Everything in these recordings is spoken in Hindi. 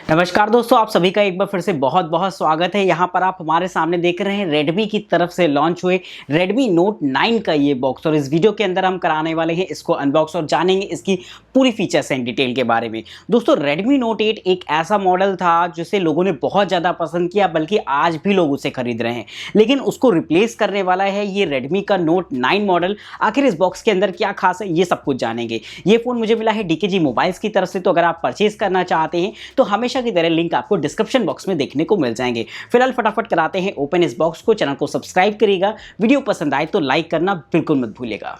नमस्कार दोस्तों, आप सभी का एक बार फिर से बहुत बहुत स्वागत है। यहाँ पर आप हमारे सामने देख रहे हैं Redmi की तरफ से लॉन्च हुए Redmi Note 9 का ये बॉक्स। और इस वीडियो के अंदर हम कराने वाले हैं इसको अनबॉक्स और जानेंगे इसकी पूरी फीचर्स एंड डिटेल के बारे में। दोस्तों, Redmi Note 8 एक ऐसा मॉडल था जिसे लोगों ने बहुत ज़्यादा पसंद किया, बल्कि आज भी लोग उसे खरीद रहे हैं। लेकिन उसको रिप्लेस करने वाला है ये Redmi का Note 9 मॉडल। आखिर इस बॉक्स के अंदर क्या खास है, ये सब कुछ जानेंगे। ये फ़ोन मुझे मिला है DKG मोबाइल्स की तरफ से, तो अगर आप परचेज करना चाहते हैं तो हमेशा की तरह लिंक आपको डिस्क्रिप्शन बॉक्स में देखने को मिल जाएंगे। फिलहाल फटाफट कराते हैं ओपन इस बॉक्स को। चैनल को सब्सक्राइब करिएगा, वीडियो पसंद आए तो लाइक करना बिल्कुल मत भूलिएगा।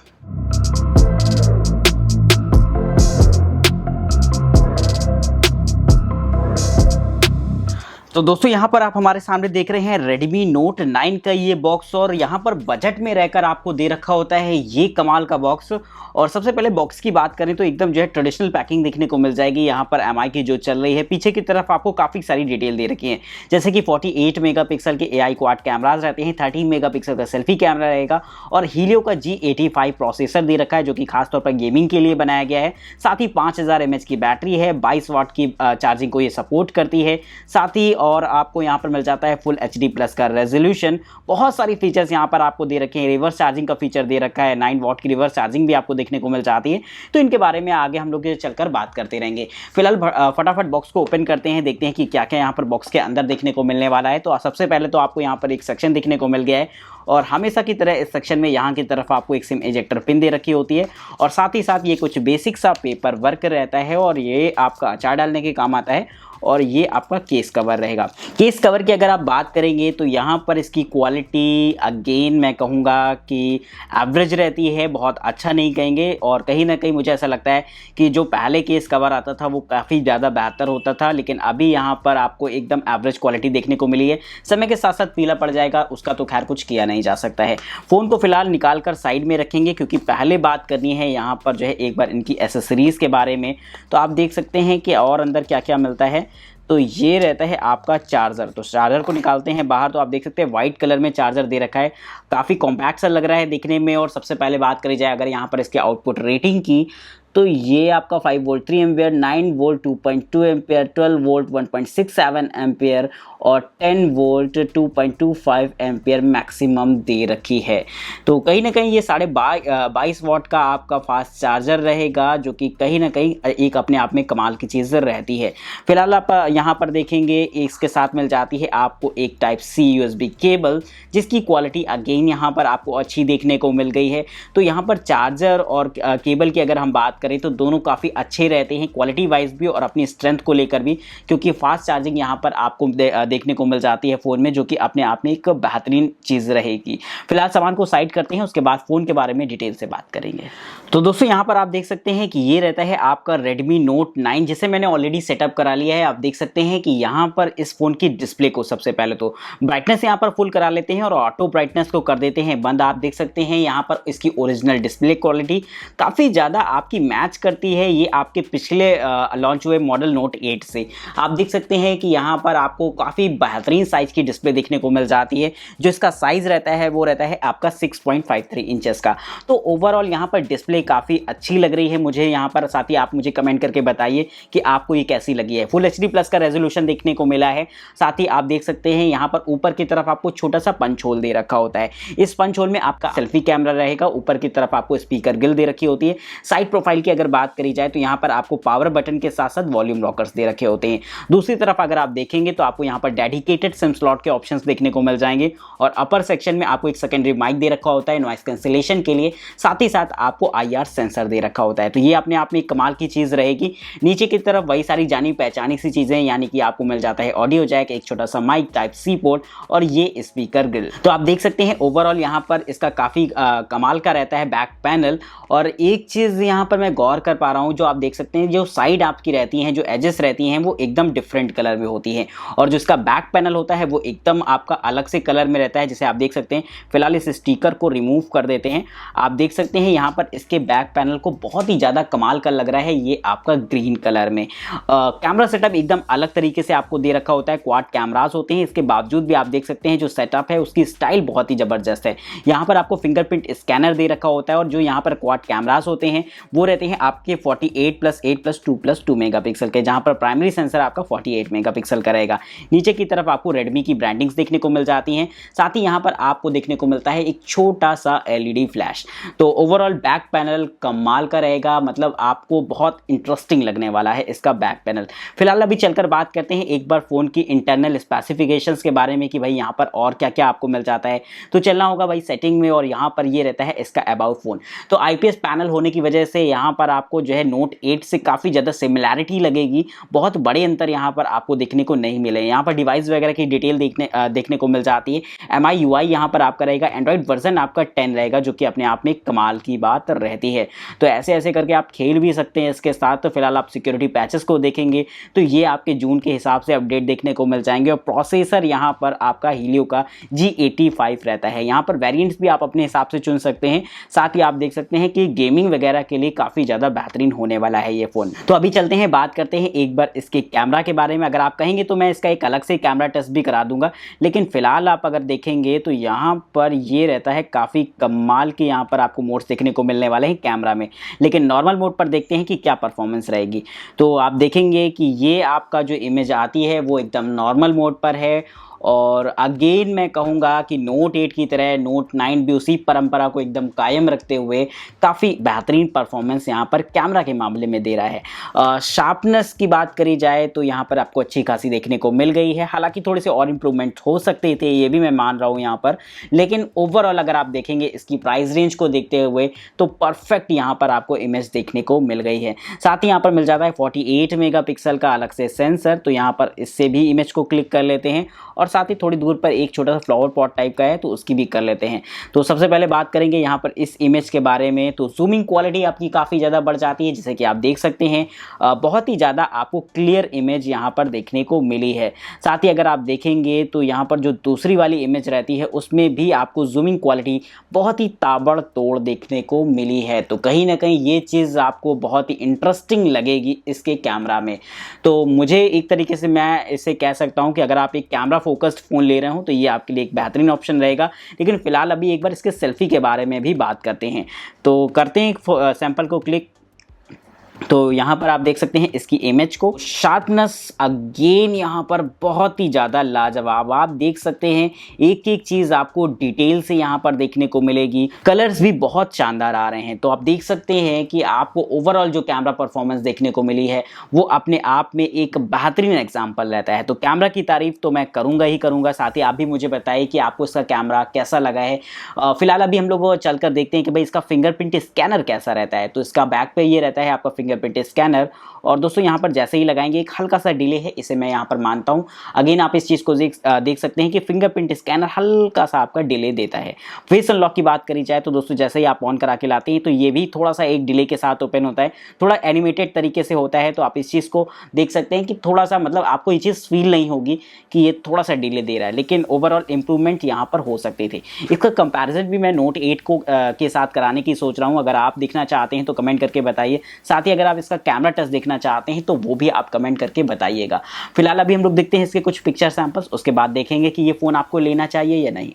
तो दोस्तों, यहाँ पर आप हमारे सामने देख रहे हैं Redmi Note 9 का ये बॉक्स। और यहाँ पर बजट में रहकर आपको दे रखा होता है ये कमाल का बॉक्स। और सबसे पहले बॉक्स की बात करें तो एकदम जो है ट्रेडिशनल पैकिंग देखने को मिल जाएगी। यहाँ पर MI की जो चल रही है, पीछे की तरफ आपको काफ़ी सारी डिटेल दे रखी है, जैसे कि 48 मेगापिक्सल के AI क्वाड कैमराज रहते हैं, 13 मेगापिक्सल का सेल्फी कैमरा रहेगा और हीलियो का G85 प्रोसेसर दे रखा है, जो कि खासतौर पर गेमिंग के लिए बनाया गया है। साथ ही 5000 mAh की बैटरी है, 22 वाट की चार्जिंग को ये सपोर्ट करती है। साथ ही और आपको यहाँ पर मिल जाता है फुल HD+ का रेजोल्यूशन। बहुत सारी फीचर्स यहाँ पर आपको दे रखे हैं। रिवर्स चार्जिंग का फीचर दे रखा है, 9 वाट की रिवर्स चार्जिंग भी आपको देखने को मिल जाती है। तो इनके बारे में आगे हम लोग चलकर बात करते रहेंगे। फिलहाल फटाफट बॉक्स को ओपन करते हैं, देखते हैं कि क्या क्या यहाँ पर बॉक्स के अंदर देखने को मिलने वाला है। तो सबसे पहले तो आपको यहाँ पर एक सेक्शन देखने को मिल गया है, और हमेशा की तरह इस सेक्शन में यहाँ की तरफ आपको एक सिम इजेक्टर पिन दे रखी होती है। और साथ ही साथ ये कुछ बेसिक सा पेपर वर्क रहता है, और ये आपका अचार डालने के काम आता है। और ये आपका केस कवर रहेगा। केस कवर की अगर आप बात करेंगे तो यहाँ पर इसकी क्वालिटी अगेन मैं कहूँगा कि एवरेज रहती है, बहुत अच्छा नहीं कहेंगे। और कहीं ना कहीं मुझे ऐसा लगता है कि जो पहले केस कवर आता था वो काफ़ी ज़्यादा बेहतर होता था, लेकिन अभी यहाँ पर आपको एकदम एवरेज क्वालिटी देखने को मिली है। समय के साथ साथ पीला पड़ जाएगा, उसका तो खैर कुछ किया नहीं जा सकता है। फ़ोन को फिलहाल निकाल कर साइड में रखेंगे, क्योंकि पहले बात करनी है यहाँ पर जो है एक बार इनकी एसेसरीज़ के बारे में। तो आप देख सकते हैं कि और अंदर क्या क्या मिलता है। तो ये रहता है आपका चार्जर। तो चार्जर को निकालते हैं बाहर, तो आप देख सकते हैं वाइट कलर में चार्जर दे रखा है, काफ़ी कॉम्पैक्ट सा लग रहा है दिखने में। और सबसे पहले बात करी जाए अगर यहाँ पर इसके आउटपुट रेटिंग की, तो ये आपका 5 volt 3 ampere, 9 volt 2.2 ampere, 12 volt 1.67 ampere और 10 वोल्ट 2.25 एम्पियर मैक्सिमम दे रखी है। तो कहीं ना कहीं ये 22.5 वाट का आपका फास्ट चार्जर रहेगा, जो कि कहीं ना कहीं एक अपने आप में कमाल की चीज़ रहती है। फिलहाल आप यहाँ पर देखेंगे इसके साथ मिल जाती है आपको एक Type-C USB केबल, जिसकी क्वालिटी अगेन यहाँ पर आपको अच्छी देखने को मिल गई है। तो यहाँ पर चार्जर और केबल की अगर हम बात करें तो दोनों काफ़ी अच्छे रहते हैं, क्वालिटी वाइज भी और अपनी स्ट्रेंथ को लेकर भी, क्योंकि फास्ट चार्जिंग यहाँ पर आपको देखने को मिल जाती है फ़ोन में, जो कि अपने आप में एक बेहतरीन चीज़ रहेगी। फिलहाल सामान को साइड करते हैं, उसके बाद फ़ोन के बारे में डिटेल से बात करेंगे। तो दोस्तों, यहाँ पर आप देख सकते हैं कि ये रहता है आपका Redmi Note 9, जिसे मैंने ऑलरेडी सेटअप करा लिया है। आप देख सकते हैं कि यहाँ पर इस फ़ोन की डिस्प्ले को सबसे पहले तो ब्राइटनेस यहाँ पर फुल करा लेते हैं और ऑटो ब्राइटनेस को कर देते हैं बंद। आप देख सकते हैं यहाँ पर इसकी ओरिजिनल डिस्प्ले क्वालिटी काफ़ी ज़्यादा आपकी मैच करती है ये आपके पिछले लॉन्च हुए मॉडल Note 8 से। आप देख सकते हैं कि यहाँ पर आपको काफ़ी बेहतरीन साइज़ की डिस्प्ले देखने को मिल जाती है। जो इसका साइज़ रहता है वो रहता है आपका 6.53 इंचेस का। तो ओवरऑल यहाँ पर डिस्प्ले काफ़ी अच्छी लग रही है मुझे यहाँ पर। साथ ही आप मुझे कमेंट करके बताइए कि आपको ये कैसी लगी है। फुल HD+ का रेजोल्यूशन देखने को मिला है। साथ ही आप देख सकते हैं यहाँ पर ऊपर की तरफ आपको छोटा सा पंच होल दे रखा होता है। इस पंच होल में आपका सेल्फी कैमरा रहेगा। ऊपर की तरफ आपको स्पीकर ग्रिल दे रखी होती है। साइड प्रोफाइल की अगर बात करी जाए तो यहाँ पर आपको पावर बटन के साथ साथ वॉल्यूम लॉकर्स दे रखे होते हैं। दूसरी तरफ अगर आप देखेंगे तो आपको यहाँ पर डेडिकेटेड सिम स्लॉट के ऑप्शंस देखने को मिल जाएंगे। और अपर सेक्शन में आपको एक सेकेंडरी माइक दे रखा होता है नॉइस कैंसिलेशन के लिए। साथ ही साथ आपको IR सेंसर दे रखा होता है। तो ये अपने आप में एक कमाल की चीज़ रहेगी। नीचे की तरफ वही सारी जानी पहचानी सी चीज़ें, यानी कि आपको मिल जाता है ऑडियो जैक, एक छोटा सा माइक, Type-C पोर्ट और ये स्पीकर ग्रिल। तो आप देख सकते हैं ओवरऑल यहाँ पर इसका काफ़ी कमाल का रहता है बैक पैनल। और एक चीज़ यहाँ पर मैं गौर कर पा रहा हूँ, जो आप देख सकते हैं जो साइड आपकी रहती हैं, जो एजेस रहती हैं वो एकदम डिफरेंट कलर में होती है। और जो इसका बैक पैनल होता है वो एकदम आपका अलग से कलर में रहता है, जिसे आप देख सकते हैं। फिलहाल इस स्टिकर को रिमूव कर देते हैं। आप देख सकते हैं यहाँ पर इसके बैक पैनल को बहुत ही ज़्यादा कमाल का लग रहा है ये आपका ग्रीन कलर में। कैमरा सेटअप एकदम अलग तरीके से आपको दे रखा होता है। क्वाड कैमराज होते हैं, इसके बावजूद भी आप देख सकते हैं जो सेटअप है उसकी स्टाइल बहुत ही ज़बरदस्त है। यहाँ पर आपको फिंगरप्रिंट स्कैनर दे रखा होता है, और जो यहाँ पर क्वाड कैमराज होते हैं वो रहते हैं आपके 48+8+2+2 मेगापिक्सल के, जहां पर प्राइमरी सेंसर आपका 48 मेगापिक्सल का रहेगा। नीचे की तरफ आपको रेडमी की ब्रांडिंग्स देखने को मिल जाती हैं। साथ ही यहां पर आपको देखने को मिलता है एक छोटा सा एलईडी फ्लैश। तो ओवरऑल बैक पैनल कमाल का रहेगा, मतलब आपको बहुत इंटरेस्टिंग लगने वाला है इसका बैक पैनल। फिलहाल अभी चलकर बात करते हैं एक बार फोन की इंटरनल स्पेसिफिकेशंस के बारे में कि भाई यहाँ पर और क्या क्या आपको मिल जाता है। तो चलना होगा भाई सेटिंग में, और यहाँ पर ये रहता है इसका अबाउट फोन। तो आईपीएस पैनल होने की वजह से यहाँ पर आपको जो है नोट 8 से काफ़ी ज़्यादा सिमिलैरिटी लगेगी, बहुत बड़े अंतर यहाँ पर आपको देखने को नहीं मिले। यहाँ पर डिवाइस वगैरह की डिटेल देखने को मिल जाती है। MIUI यहाँ पर आपका रहेगा, एंड्रॉइड वर्जन आपका 10 रहेगा, जो कि अपने आप में कमाल की बात रहती है। तो ऐसे ऐसे करके आप खेल भी सकते हैं इसके साथ। तो फिलहाल आप सिक्योरिटी पैचेस को देखेंगे तो ये आपके जून के हिसाब से अपडेट देखने को मिल जाएंगे। और प्रोसेसर यहाँ पर आपका हीलियो का G85 रहता है। यहाँ पर वेरिएंट्स भी आप अपने हिसाब से चुन सकते हैं। साथ ही आप देख सकते हैं कि गेमिंग वगैरह के लिए काफ़ी ज़्यादा बेहतरीन होने वाला है ये फ़ोन। तो अभी चलते हैं, बात करते हैं एक बार इसके कैमरा के बारे में। अगर आप कहेंगे तो मैं इसका एक अलग से कैमरा टेस्ट भी करा दूंगा, लेकिन फिलहाल आप अगर देखेंगे तो यहाँ पर ये रहता है काफ़ी कमाल के, यहाँ पर आपको मोड्स देखने को मिलने वाले हैं कैमरा में। लेकिन नॉर्मल मोड पर देखते हैं कि क्या परफॉर्मेंस रहेगी। तो आप देखेंगे कि ये आपका जो इमेज आती है वो एकदम नॉर्मल मोड पर है। और अगेन मैं कहूँगा कि नोट 8 की तरह नोट 9 भी उसी परंपरा को एकदम कायम रखते हुए काफ़ी बेहतरीन परफॉर्मेंस यहाँ पर कैमरा के मामले में दे रहा है। शार्पनेस की बात करी जाए तो यहाँ पर आपको अच्छी खासी देखने को मिल गई है। हालांकि थोड़े से और इम्प्रूवमेंट हो सकते थे, ये भी मैं मान रहा हूँ यहाँ पर, लेकिन ओवरऑल अगर आप देखेंगे इसकी प्राइस रेंज को देखते हुए तो परफेक्ट यहाँ पर आपको इमेज देखने को मिल गई है। साथ ही यहाँ पर मिल जाता है 48 मेगापिक्सल का अलग से सेंसर। तो यहाँ पर इससे भी इमेज को क्लिक कर लेते हैं, और साथ ही थोड़ी दूर पर एक छोटा सा फ्लावर पॉट टाइप का है तो उसकी भी कर लेते हैं। तो सबसे पहले बात करेंगे यहाँ पर इस इमेज के बारे में। तो जूमिंग क्वालिटी आपकी काफ़ी ज़्यादा बढ़ जाती है, जैसे कि आप देख सकते हैं बहुत ही ज़्यादा आपको क्लियर इमेज यहाँ पर देखने को मिली है। साथ ही अगर आप देखेंगे तो यहाँ पर जो दूसरी वाली इमेज रहती है उसमें भी आपको जूमिंग क्वालिटी बहुत ही ताबड़तोड़ देखने को मिली है। तो कहीं ना कहीं ये चीज़ आपको बहुत ही इंटरेस्टिंग लगेगी इसके कैमरा में। तो मुझे एक तरीके से मैं इसे कह सकता हूँ कि अगर आप एक कैमरा फोकस्ड फ़ोन ले रहे हो तो ये आपके लिए एक बेहतरीन ऑप्शन रहेगा। लेकिन फिलहाल अभी एक बार इसके सेल्फी के बारे में भी बात करते हैं। तो करते हैं एक सैंपल को क्लिक। तो यहाँ पर आप देख सकते हैं इसकी इमेज को। शार्पनेस अगेन यहाँ पर बहुत ही ज़्यादा लाजवाब, आप देख सकते हैं एक एक चीज़ आपको डिटेल से यहाँ पर देखने को मिलेगी। कलर्स भी बहुत शानदार आ रहे हैं। तो आप देख सकते हैं कि आपको ओवरऑल जो कैमरा परफॉर्मेंस देखने को मिली है वो अपने आप में एक बेहतरीन एग्जाम्पल रहता है। तो कैमरा की तारीफ तो मैं करूँगा ही करूँगा। साथ ही आप भी मुझे बताइए कि आपको इसका कैमरा कैसा लगा है। फिलहाल अभी हम लोग चल कर देखते हैं कि भाई इसका फिंगरप्रिंट स्कैनर कैसा रहता है। तो इसका बैक पे ये रहता है आपका फिंगरप्रिंट स्कैनर, और दोस्तों यहाँ पर जैसे ही लगाएंगे एक हल्का सा डिले है, इसे मैं यहाँ पर मानता हूँ। अगेन आप इस चीज़ को देख सकते हैं कि फिंगरप्रिंट स्कैनर हल्का सा आपका डिले देता है। फेस अनलॉक की बात करी जाए तो दोस्तों जैसे ही आप ऑन करा के लाते हैं तो ये भी थोड़ा सा एक डिले के साथ ओपन होता है, थोड़ा एनिमेटेड तरीके से होता है। तो आप इस चीज़ को देख सकते हैं कि थोड़ा सा मतलब आपको ये चीज़ फील नहीं होगी कि ये थोड़ा सा डिले दे रहा है, लेकिन ओवरऑल इंप्रूवमेंट यहाँ पर हो सकते थे। इसका कंपैरिजन भी मैं नोट 8 को के साथ कराने की सोच रहा हूँ। अगर आप देखना चाहते हैं तो कमेंट करके बताइए। साथ ही अगर आप इसका कैमरा टेस्ट देखना चाहते हैं तो वो भी आप कमेंट करके बताइएगा। फिलहाल अभी हम लोग देखते हैं इसके कुछ पिक्चर सैंपल्स, उसके बाद देखेंगे कि ये फ़ोन आपको लेना चाहिए या नहीं।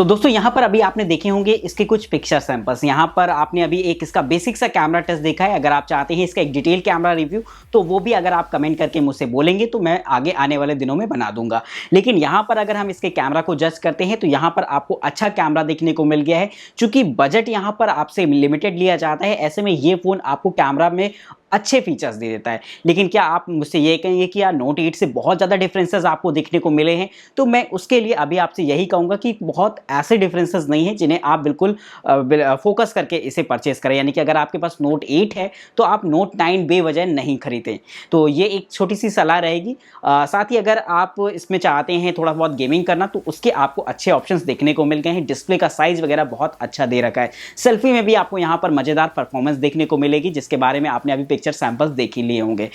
तो दोस्तों यहाँ पर अभी आपने देखे होंगे इसके कुछ पिक्चर सैंपल्स। यहाँ पर आपने अभी एक इसका बेसिक सा कैमरा टेस्ट देखा है। अगर आप चाहते हैं इसका एक डिटेल कैमरा रिव्यू तो वो भी अगर आप कमेंट करके मुझसे बोलेंगे तो मैं आगे आने वाले दिनों में बना दूंगा। लेकिन यहाँ पर अगर हम इसके कैमरा को जज करते हैं तो यहाँ पर आपको अच्छा कैमरा देखने को मिल गया है। चूंकि बजट यहाँ पर आपसे लिमिटेड लिया जाता है, ऐसे में ये फोन आपको कैमरा में अच्छे फीचर्स दे देता है। लेकिन क्या आप मुझसे ये कहेंगे कि यार नोट 8 से बहुत ज़्यादा डिफरेंसेस आपको देखने को मिले हैं? तो मैं उसके लिए अभी आपसे यही कहूँगा कि बहुत ऐसे डिफरेंसेस नहीं हैं जिन्हें आप बिल्कुल फोकस करके इसे परचेस करें। यानी कि अगर आपके पास नोट 8 है तो आप नोट 9 बेवजह नहीं खरीदें। तो ये एक छोटी सी सलाह रहेगी। साथ ही अगर आप इसमें चाहते हैं थोड़ा बहुत गेमिंग करना तो उसके आपको अच्छे ऑप्शंस देखने को मिल गए हैं। डिस्प्ले का साइज़ वगैरह बहुत अच्छा दे रखा है। सेल्फी में भी आपको यहाँ पर मज़ेदार परफॉर्मेंस देखने को मिलेगी, जिसके बारे में आपने अभी पिक्चर सैंपल्स देख ही लिए होंगे।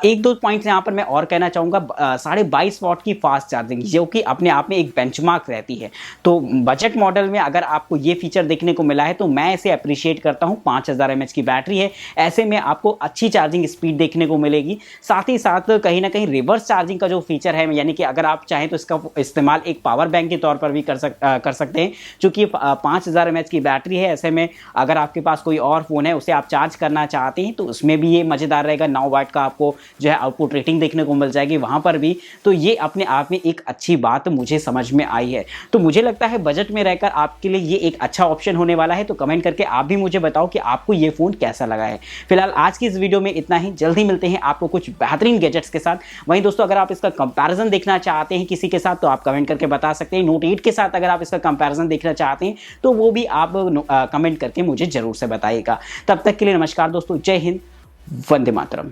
एक दो पॉइंट्स यहाँ पर मैं और कहना चाहूँगा। 22.5 वॉट की फास्ट चार्जिंग जो कि अपने आप में एक बेंचमार्क रहती है। तो बजट मॉडल में अगर आपको ये फीचर देखने को मिला है तो मैं इसे अप्रिशिएट करता हूँ। 5000 mAh की बैटरी है, ऐसे में आपको अच्छी चार्जिंग स्पीड देखने को मिलेगी। साथ ही साथ कहीं ना कहीं रिवर्स चार्जिंग का जो फीचर है, यानी कि अगर आप चाहें तो इसका इस्तेमाल एक पावर बैंक के तौर पर भी कर सकते हैं। चूँकि 5000 mAh की बैटरी है, ऐसे में अगर आपके पास कोई और फ़ोन है उसे आप चार्ज करना चाहते हैं तो उसमें भी ये मज़ेदार रहेगा। 9 वाट का आपको जो है आउटपुट रेटिंग देखने को मिल जाएगी वहाँ पर भी। तो ये अपने आप में एक अच्छी बात मुझे समझ में आई है। तो मुझे लगता है बजट में रहकर आपके लिए ये एक अच्छा ऑप्शन होने वाला है। तो कमेंट करके आप भी मुझे बताओ कि आपको ये फ़ोन कैसा लगा है। फिलहाल आज की इस वीडियो में इतना ही। जल्दी मिलते हैं आपको कुछ बेहतरीन गैजेट्स के साथ। वहीं दोस्तों अगर आप इसका कंपैरिजन देखना चाहते हैं किसी के साथ तो आप कमेंट करके बता सकते हैं। नोट 8 के साथ अगर आप इसका कंपैरिजन देखना चाहते हैं तो वो भी आप कमेंट करके मुझे ज़रूर से बताइएगा। तब तक के लिए नमस्कार दोस्तों, जय हिंद, वंदे मातरम।